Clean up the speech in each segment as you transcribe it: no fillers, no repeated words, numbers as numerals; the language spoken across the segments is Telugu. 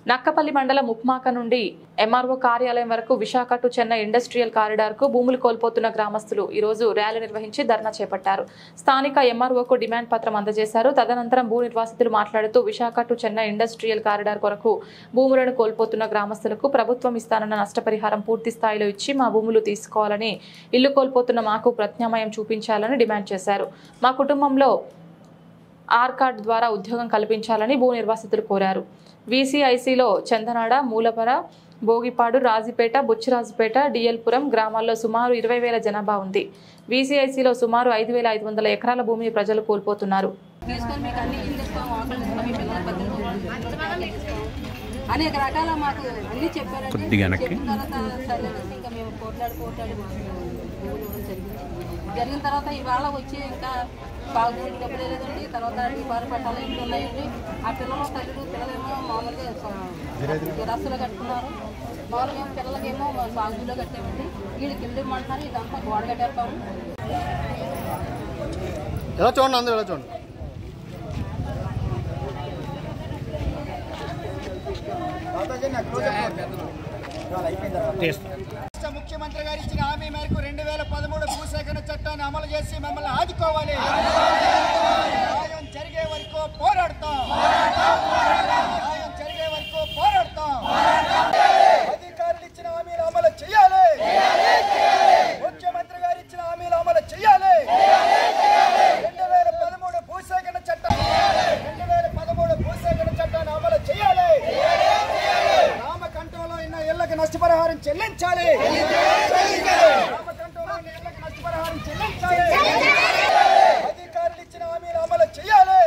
నక్కపల్లి మండలం ఉప్మాక నుండి ఎంఆర్ఓ కార్యాలయం వరకు Visakha to Chennai industrial corridor కు భూములు కోల్పోతున్న గ్రామస్తులు ఈ రోజు ర్యాలీ నిర్వహించి ధర్నా చేపట్టారు. స్థానిక ఎంఆర్ఓకు డిమాండ్ పత్రం అందజేశారు. తదనంతరం భూ నిర్వాసితులు మాట్లాడుతూ Visakha to Chennai industrial corridor కొరకు భూములను కోల్పోతున్న గ్రామస్తులకు ప్రభుత్వం ఇస్తానన్న నష్టపరిహారం పూర్తి స్థాయిలో ఇచ్చి మా భూములు తీసుకోవాలని, ఇల్లు కోల్పోతున్న మాకు ప్రత్యామ్నాయం చూపించాలని డిమాండ్ చేశారు. మా కుటుంబంలో ఆర్ కార్డు ద్వారా ఉద్యోగం కల్పించాలని భూ నిర్వాసితులు కోరారు. వీసీఐసీలో చందనాడ, మూలపర, భోగిపాడు, రాజీపేట, బుచ్చిరాజుపేట, డిఎల్పురం గ్రామాల్లో సుమారు 20,000 జనాభా ఉంది. వీసీఐసీలో సుమారు 5,500 ఎకరాల భూమిని ప్రజలు కోల్పోతున్నారు. అనేక రకాల మాకు అన్ని చెప్పారండి. జరిగిన తర్వాత ఇవాళ వచ్చి ఇంకా బాగుండి డబ్బులు లేదండి. తర్వాత వారి పట్టాలు ఇంట్లో ఉన్నాయండి. ఆ పిల్లలు పిల్లలేమో మామూలుగా రస్తులు కట్టుకున్నారు. మామూలుగా పిల్లలకేమో బాగులో కట్టామండి. వీళ్ళకి ఇల్లు ఇమ్మంటున్నారు. ఇదంతా గోడ కట్టేస్తాము. ఎలా చూడండి, అందరూ ఎలా చూడండి. ముఖ్యమంత్రి గారు ఇచ్చిన హామీ మేరకు 2013 భూసేకరణ చట్టాన్ని అమలు చేసి మమ్మల్ని ఆదుకోవాలి. న్యాయం జరిగే వరకు పోరాడతాం. న్యాయం జరిగే వరకు పోరాడతాం. అధికారులు ఇచ్చిన హామీలు అమలు చేయాలి. ముఖ్యమంత్రి గారు ఇచ్చిన హామీలు అమలు చేయాలి. 2013 భూసేకరణ చట్టం 2013 భూసేకరణ చట్టాన్ని అమలు చేయాలి. రామకంఠంలో ఉన్న ఇళ్లకు నష్టపరిహారం చెల్లించాలి. రామకంఠంలో ఉన్న ఇళ్లకు నష్టపరిహారం చెల్లించాలి. అధికారులు ఇచ్చిన హామీలు అమలు చేయాలి.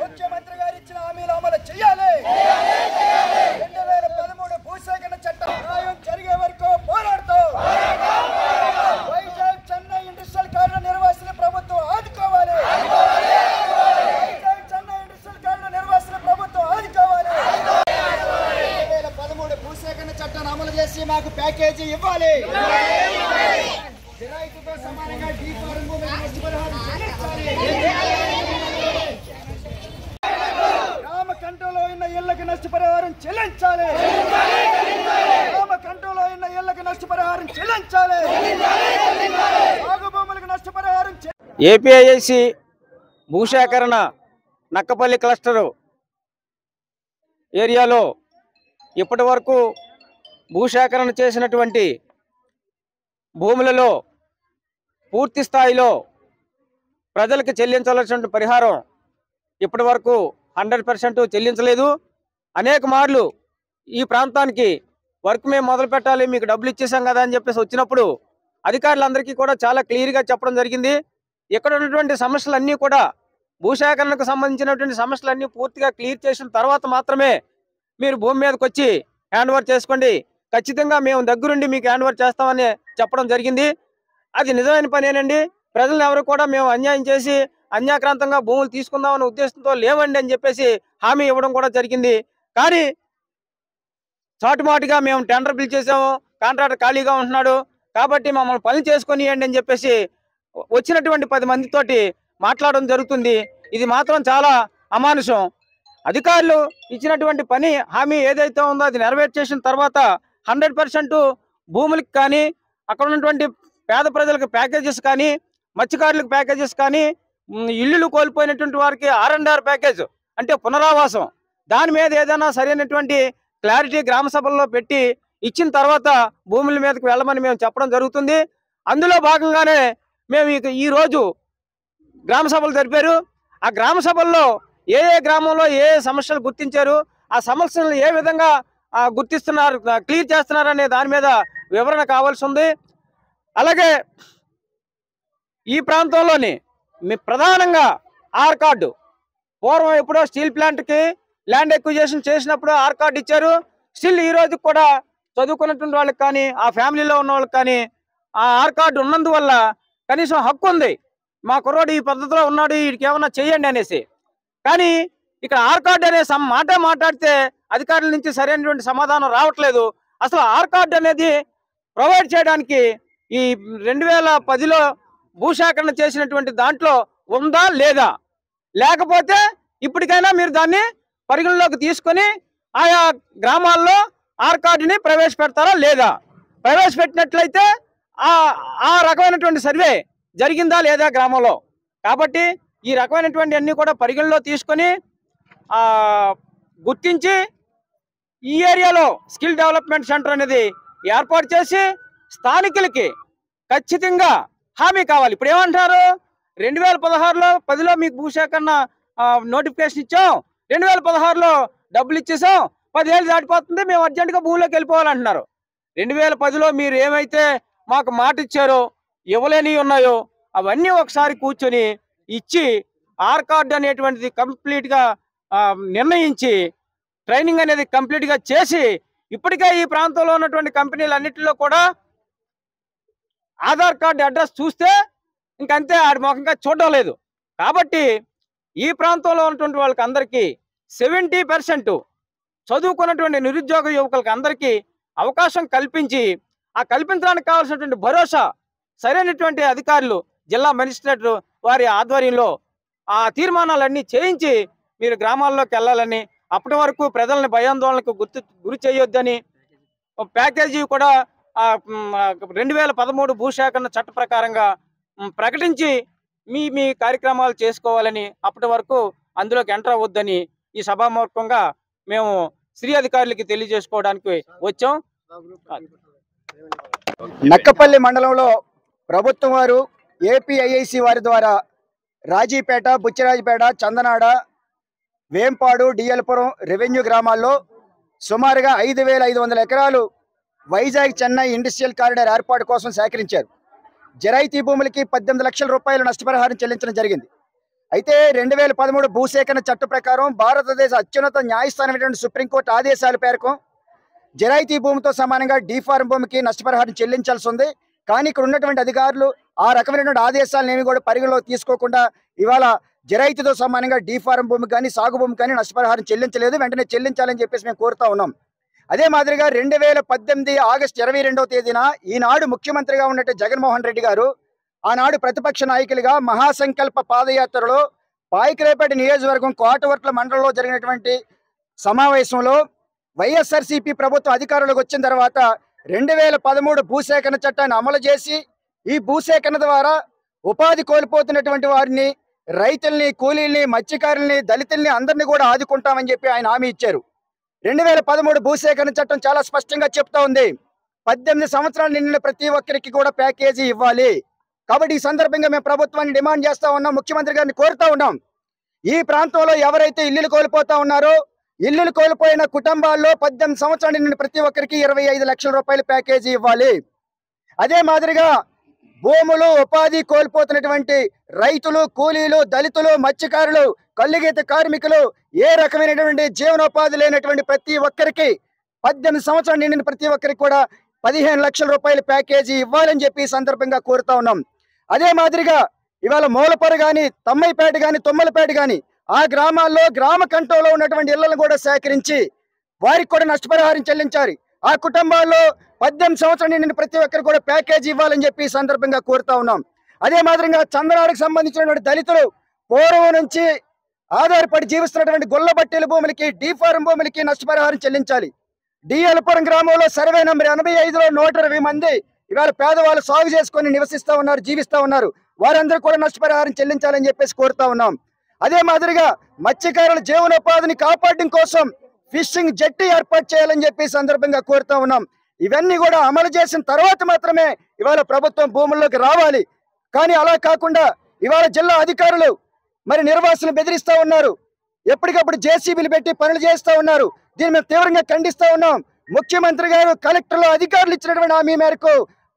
ముఖ్యమంత్రి గారు ఇచ్చిన హామీలు అమలు చేయాలి. 2013 భూసేకరణ చట్టం న్యాయం జరిగే వరకు పోరాడుతాం. వైజాగ్ చెన్నై ఇండస్ట్రియల్ కారిడార్ నిర్వాసిత ప్రభుత్వం ఆదుకోవాలి. వైజాగ్ చెన్నై ఇండస్ట్రియల్ కారిడార్ నిర్వాసిత ప్రభుత్వం ఆదుకోవాలి. 2013 భూసేకరణ చట్టాన్ని అమలు చేసి మాకు ప్యాకేజీ ఇవ్వాలి. జిరాయితీతో సమానంగా డీఫారం భూమికి నష్టపరిహారం చెల్లించాలి. రామకంఠంలో ఉన్న ఇళ్లకు నష్టపరిహారం చెల్లించాలి. రామకంఠంలో ఉన్న ఇళ్లకు నష్టపరిహారం చెల్లించాలి. సాగు భూములకు నష్టపరిహారం. ఏపీఐఐసి భూసేకరణ నక్కపల్లి క్లస్టరు ఏరియాలో ఇప్పటి వరకు భూసేకరణ చేసినటువంటి భూములలో పూర్తి స్థాయిలో ప్రజలకు చెల్లించాల్సిన పరిహారం ఇప్పటి వరకు 100% చెల్లించలేదు. అనేక మార్లు ఈ ప్రాంతానికి వర్క్ మేము మొదలు పెట్టాలి, మీకు డబ్బులు ఇచ్చేసాం కదా అని చెప్పేసి వచ్చినప్పుడు అధికారులందరికీ కూడా చాలా క్లియర్గా చెప్పడం జరిగింది. ఇక్కడ ఉన్నటువంటి సమస్యలన్నీ కూడా భూసేకరణకు సంబంధించినటువంటి సమస్యలన్నీ పూర్తిగా క్లియర్ చేసిన తర్వాత మాత్రమే మీరు భూమి మీదకి వచ్చి హ్యాండ్ ఓవర్ చేసుకోండి, ఖచ్చితంగా మేము దగ్గరుండి మీకు హ్యాండ్ ఓవర్ చేస్తామని చెప్పడం జరిగింది. అది నిజమైన పనేనండి. ప్రజలను ఎవరు కూడా మేము అన్యాయం చేసి అన్యాక్రాంతంగా భూములు తీసుకుందామనే ఉద్దేశంతో లేవండి అని చెప్పేసి హామీ ఇవ్వడం కూడా జరిగింది. కానీ చాటుమాటుగా మేము టెండర్ పిలిచేసాము, కాంట్రాక్టర్ ఖాళీగా ఉంటున్నాడు కాబట్టి మమ్మల్ని పని చేసుకొని ఇవ్వండి అని చెప్పేసి వచ్చినటువంటి 10 మందితోటి మాట్లాడడం జరుగుతుంది. ఇది మాత్రం చాలా అమానుషం. అధికారులు ఇచ్చినటువంటి పని హామీ ఏదైతే ఉందో అది నెరవేర్చేసిన తర్వాత 100% భూములకు కానీ అక్కడ ఉన్నటువంటి పేద ప్రజలకు ప్యాకేజెస్ కానీ మత్స్యకారులకు ప్యాకేజెస్ కానీ ఇల్లులు కోల్పోయినటువంటి వారికి R&R ప్యాకేజ్ అంటే పునరావాసం దాని మీద ఏదైనా సరైనటువంటి క్లారిటీ గ్రామ సభల్లో పెట్టి ఇచ్చిన తర్వాత భూముల మీదకి వెళ్ళమని మేము చెప్పడం జరుగుతుంది. అందులో భాగంగానే మేము ఈ రోజు గ్రామ సభలు జరిపారు. ఆ గ్రామ సభల్లో ఏ గ్రామంలో ఏ సమస్యలు గుర్తించారు, ఆ సమస్యలను ఏ విధంగా గుర్తిస్తున్నారు, క్లియర్ చేస్తున్నారు అనే దాని మీద వివరణ కావాల్సి ఉంది. అలాగే ఈ ప్రాంతంలోని ప్రధానంగా ఆర్ కార్డు పూర్వం ఎప్పుడో స్టీల్ ప్లాంట్కి ల్యాండ్ ఎక్విజిషన్ చేసినప్పుడు ఆర్ కార్డు ఇచ్చారు. స్టిల్ ఈ రోజు కూడా చదువుకున్నటువంటి వాళ్ళకి కానీ ఆ ఫ్యామిలీలో ఉన్న వాళ్ళకి కానీ ఆ ఆర్ కార్డు ఉన్నందువల్ల కనీసం హక్కు ఉంది, మా కుర్రోడు ఈ పద్ధతిలో ఉన్నాడు వీడికి ఏమన్నా చేయండి అనేసి. కానీ ఇక్కడ ఆర్ కార్డు అనే మాట్లాడితే అధికారుల నుంచి సరైనటువంటి సమాధానం రావట్లేదు. అసలు ఆర్ కార్డు అనేది ప్రొవైడ్ చేయడానికి ఈ 2010లో భూసేకరణ చేసినటువంటి దాంట్లో ఉందా లేదా, లేకపోతే ఇప్పటికైనా మీరు దాన్ని పరిగణలోకి తీసుకొని ఆయా గ్రామాల్లో ఆర్ కార్డుని ప్రవేశపెడతారా లేదా? ప్రవేశపెట్టినట్లయితే ఆ రకమైనటువంటి సర్వే జరిగిందా లేదా గ్రామంలో? కాబట్టి ఈ రకమైనటువంటి అన్ని కూడా పరిగణలో తీసుకొని గుర్తించి ఈ ఏరియాలో స్కిల్ డెవలప్మెంట్ సెంటర్ అనేది ఏర్పాటు చేసి స్థానికులకి ఖచ్చితంగా హామీ కావాలి. ఇప్పుడు ఏమంటారు, 2016లో 10లో మీకు భూసేకరణ నోటిఫికేషన్ ఇచ్చాం, 2016లో డబ్బులు ఇచ్చేసాం, 10 ఏళ్ళు దాటిపోతుంది, మేము అర్జెంటుగా భూమిలోకి వెళ్ళిపోవాలంటున్నారు. 2010లో మీరు ఏమైతే మాకు మాట ఇచ్చారో, ఇవ్వలేని ఉన్నాయో అవన్నీ ఒకసారి కూర్చొని ఇచ్చి ఆర్ కార్డు అనేటువంటిది కంప్లీట్గా నిర్ణయించి ట్రైనింగ్ అనేది కంప్లీట్గా చేసి, ఇప్పటికే ఈ ప్రాంతంలో ఉన్నటువంటి కంపెనీలు అన్నింటిలో కూడా ఆధార్ కార్డు అడ్రస్ చూస్తే ఇంకంతే, ఆడి ముఖంగా చూడడం లేదు. కాబట్టి ఈ ప్రాంతంలో ఉన్నటువంటి వాళ్ళకి అందరికీ 70% చదువుకున్నటువంటి నిరుద్యోగ యువకులకి అందరికీ అవకాశం కల్పించి, ఆ కల్పించడానికి కావాల్సినటువంటి భరోసా సరైనటువంటి అధికారులు జిల్లా మెజిస్ట్రేట్ వారి ఆధ్వర్యంలో ఆ తీర్మానాలన్నీ చేయించి మీరు గ్రామాల్లోకి వెళ్ళాలని, అప్పటి వరకు ప్రజల్ని భయాందోళనకు గురి చేయొద్దని, ప్యాకేజీ కూడా 2013 భూసేకరణ చట్ట ప్రకారంగా ప్రకటించి మీ కార్యక్రమాలు చేసుకోవాలని, అప్పటి వరకు అందులోకి ఎంటర్ అవ్వద్దని ఈ సభాముఖంగా మేము శ్రీ అధికారులకి తెలియజేసుకోవడానికి వచ్చాం. నక్కపల్లి మండలంలో ప్రభుత్వం వారు ఏపీఐఐసి వారి ద్వారా రాజీపేట, బుచ్చిరాజపేట, చందనాడ, వేంపాడు, డిఎల్పురం రెవెన్యూ గ్రామాల్లో సుమారుగా 5,500 ఎకరాలు వైజాగ్ చెన్నై ఇండస్ట్రియల్ కారిడార్ ఏర్పాటు కోసం సేకరించారు. జరైతీ భూములకి 18 లక్షల రూపాయలు నష్టపరిహారం చెల్లించడం జరిగింది. అయితే 2013 భూసేకరణ చట్ట ప్రకారం భారతదేశ అత్యున్నత న్యాయస్థానం సుప్రీంకోర్టు ఆదేశాల మేరకు జరైతీ భూమితో సమానంగా డీఫార్మ్ భూమికి నష్టపరిహారం చెల్లించాల్సి ఉంది. కానీ ఇక్కడ ఉన్నటువంటి అధికారులు ఆ రకమైనటువంటి ఆదేశాలను ఏమి కూడా పరిగణలో తీసుకోకుండా ఇవాళ జరైతీతో సమానంగా డీఫార్మ్ భూమి కానీ సాగు భూమి కానీ నష్టపరిహారం చెల్లించలేదు. వెంటనే చెల్లించాలని చెప్పేసి మేము కోరుతా ఉన్నాం. అదే మాదిరిగా 2018 ఆగస్టు 22వ తేదీన ఈనాడు ముఖ్యమంత్రిగా ఉన్నట్టు జగన్మోహన్ రెడ్డి గారు ఆనాడు ప్రతిపక్ష నాయకులుగా మహాసంకల్ప పాదయాత్రలో పాయికరేపేట నియోజకవర్గం కోటవర్ట్ల మండలంలో జరిగినటువంటి సమావేశంలో వైఎస్ఆర్సీపీ ప్రభుత్వం అధికారంలోకి వచ్చిన తర్వాత 2013 భూసేకరణ చట్టాన్ని అమలు చేసి ఈ భూసేకరణ ద్వారా ఉపాధి కోల్పోతున్నటువంటి వారిని, రైతుల్ని, కూలీల్ని, మత్స్యకారుల్ని, దళితుల్ని అందరినీ కూడా ఆదుకుంటామని చెప్పి ఆయన హామీ ఇచ్చారు. 2013 భూసేకరణ చట్టం చాలా స్పష్టంగా చెప్తా ఉంది, 18 సంవత్సరాలు నిండిన ప్రతి ఒక్కరికి కూడా ప్యాకేజీ ఇవ్వాలి. కాబట్టి ఈ సందర్భంగా మేము ప్రభుత్వాన్ని డిమాండ్ చేస్తా ఉన్నాం, ముఖ్యమంత్రి గారిని కోరుతా ఉన్నాం. ఈ ప్రాంతంలో ఎవరైతే ఇల్లులు కోల్పోతా ఉన్నారో, ఇల్లులు కోల్పోయిన కుటుంబాల్లో 18 సంవత్సరాలు నిండిన ప్రతి ఒక్కరికి 25 లక్షల రూపాయల ప్యాకేజీ ఇవ్వాలి. అదే మాదిరిగా భూములు, ఉపాధి కోల్పోతున్నటువంటి రైతులు, కూలీలు, దళితులు, మత్స్యకారులు, కల్లుగీత కార్మికులు, ఏ రకమైనటువంటి జీవనోపాధి లేనటువంటి ప్రతి ఒక్కరికి 18 సంవత్సరాలు నిండిన ప్రతి ఒక్కరికి కూడా 15 లక్షల రూపాయల ప్యాకేజీ ఇవ్వాలని చెప్పి ఈ సందర్భంగా కోరుతా ఉన్నాం. అదే మాదిరిగా ఇవాళ మూలపర కానీ, తమ్మైపేట కానీ, తుమ్మలపేట కానీ ఆ గ్రామాల్లో గ్రామ కంటోలో ఉన్నటువంటి ఇళ్లను కూడా సేకరించి వారికి కూడా నష్టపరిహారం చెల్లించాలి. ఆ కుటుంబాల్లో 18 సంవత్సరాలు నిండిన ప్రతి ఒక్కరు కూడా ప్యాకేజీ ఇవ్వాలని చెప్పి ఈ సందర్భంగా కోరుతా ఉన్నాం. అదే మాదిరిగా చందనాడుకు సంబంధించినటువంటి దళితులు పూర్వం నుంచి ఆధారపడి జీవిస్తున్నటువంటి గొల్లబట్టెల భూములకి, డీఫార్మ్ భూములకి నష్టపరిహారం చెల్లించాలి. డిఎల్పురం గ్రామంలో సర్వే నంబర్ 85లో 120 మంది ఇవాళ పేదవాళ్ళు సాగు చేసుకొని నివసిస్తూ ఉన్నారు, జీవిస్తూ ఉన్నారు. వారందరూ కూడా నష్టపరిహారం చెల్లించాలని చెప్పేసి కోరుతా ఉన్నాం. అదే మాదిరిగా మత్స్యకారుల జీవనోపాధిని కాపాడడం కోసం ఫిషింగ్ జట్టి ఏర్పాటు చేయాలని చెప్పి సందర్భంగా కోరుతా ఉన్నాం. ఇవన్నీ కూడా అమలు చేసిన తర్వాత మాత్రమే ఇవాళ ప్రభుత్వం భూముల్లోకి రావాలి. కానీ అలా కాకుండా ఇవాళ జిల్లా అధికారులు మరి నిర్వాసులు బెదిరిస్తూ ఉన్నారు, ఎప్పటికప్పుడు జేసీబీలు పెట్టి పనులు చేస్తూ ఉన్నారు. దీన్ని మేము తీవ్రంగా ఖండిస్తూ ఉన్నాం. ముఖ్యమంత్రి గారు, కలెక్టర్లు, అధికారులు ఇచ్చినటువంటి హామీ మేరకు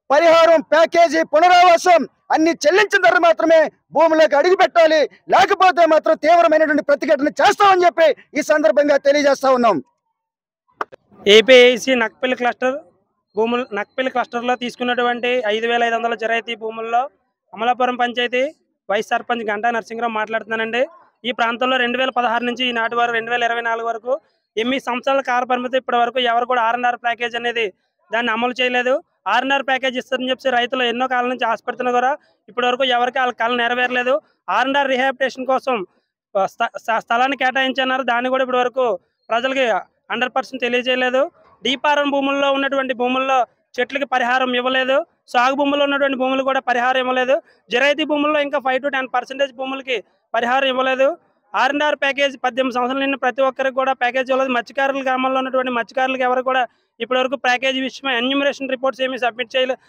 పరిహారం, ప్యాకేజీ, పునరావాసం అన్ని చెల్లించిన తర్వాత మాత్రమే భూములకు అడుగు పెట్టాలి. లేకపోతే మాత్రం తీవ్రమైనటువంటి ప్రతిఘటన చేస్తామని చెప్పి ఈ సందర్భంగా తెలియజేస్తా ఉన్నాం. ఏపీఐసి నక్పల్లి క్లస్టర్లో తీసుకున్నటువంటి 5,500 జరైతీ భూముల్లో అమలాపురం పంచాయతీ వైస్ సర్పంచ్ గంటా నరసింహరావు మాట్లాడుతున్నానండి. ఈ ప్రాంతంలో 2016 నుంచి ఈనాటి వరకు 2024 వరకు 8 సంవత్సరాల కాల పరిమితి ఇప్పటి వరకు ఎవరు కూడా R&R ప్యాకేజ్ అనేది దాన్ని అమలు చేయలేదు. R&R ప్యాకేజ్ ఇస్తారని చెప్పి రైతులు ఎన్నో కాలం నుంచి ఆశపెడుతున్నా కూడా ఇప్పటి వరకు ఎవరికి వాళ్ళ కళ నెరవేరలేదు. R&R రిహాబిటేషన్ కోసం స్థలాన్ని కేటాయించన్నారు, దాన్ని కూడా ఇప్పటి వరకు ప్రజలకి 100% తెలియజేయలేదు. డీపారం భూముల్లో ఉన్నటువంటి భూముల్లో చెట్లకి పరిహారం ఇవ్వలేదు. సాగు భూముల్లో ఉన్నటువంటి భూములు కూడా పరిహారం ఇవ్వలేదు. జిరాయితీ భూముల్లో ఇంకా 5 to 10% భూములకి పరిహారం ఇవ్వలేదు. R&R ప్యాకేజ్ 18 సంవత్సరాల నిన్న ప్రతి ఒక్కరికి కూడా ప్యాకేజ్ ఇవ్వలేదు. మత్స్యకారుల గ్రామాల్లో ఉన్నటువంటి మత్స్యకారులకు ఎవరు కూడా ఇప్పటివరకు ప్యాకేజీ విషయమై ఎన్యూమరేషన్ రిపోర్ట్స్ ఏమీ సబ్మిట్ చేయలేదు.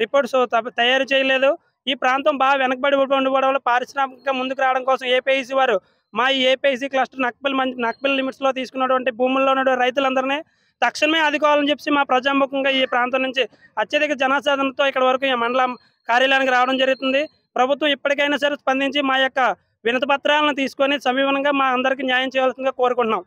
రిపోర్ట్స్ తయారు చేయలేదు. ఈ ప్రాంతం బాగా వెనకబడి ఉండడం వల్ల పారిశ్రామికంగా ముందుకు రావడం కోసం ఏపీఐసీ వారు మా ఈ ఏపీఐసీ క్లస్టర్ నక్బిల్ లిమిట్స్లో తీసుకున్నటువంటి భూముల్లో ఉన్న రైతులందరినీ తక్షణమే ఆదుకోవాలని చెప్పి మా ప్రజాముఖంగా ఈ ప్రాంతం నుంచి అత్యధిక జనసాధనతో ఇక్కడ వరకు ఈ మండలం కార్యాలయానికి రావడం జరుగుతుంది. ప్రభుత్వం ఇప్పటికైనా సరే స్పందించి మా యొక్క వినతి పత్రాలను తీసుకొని సమీపంగా మా అందరికీ న్యాయం చేయాల్సిందిగా కోరుకుంటున్నాం.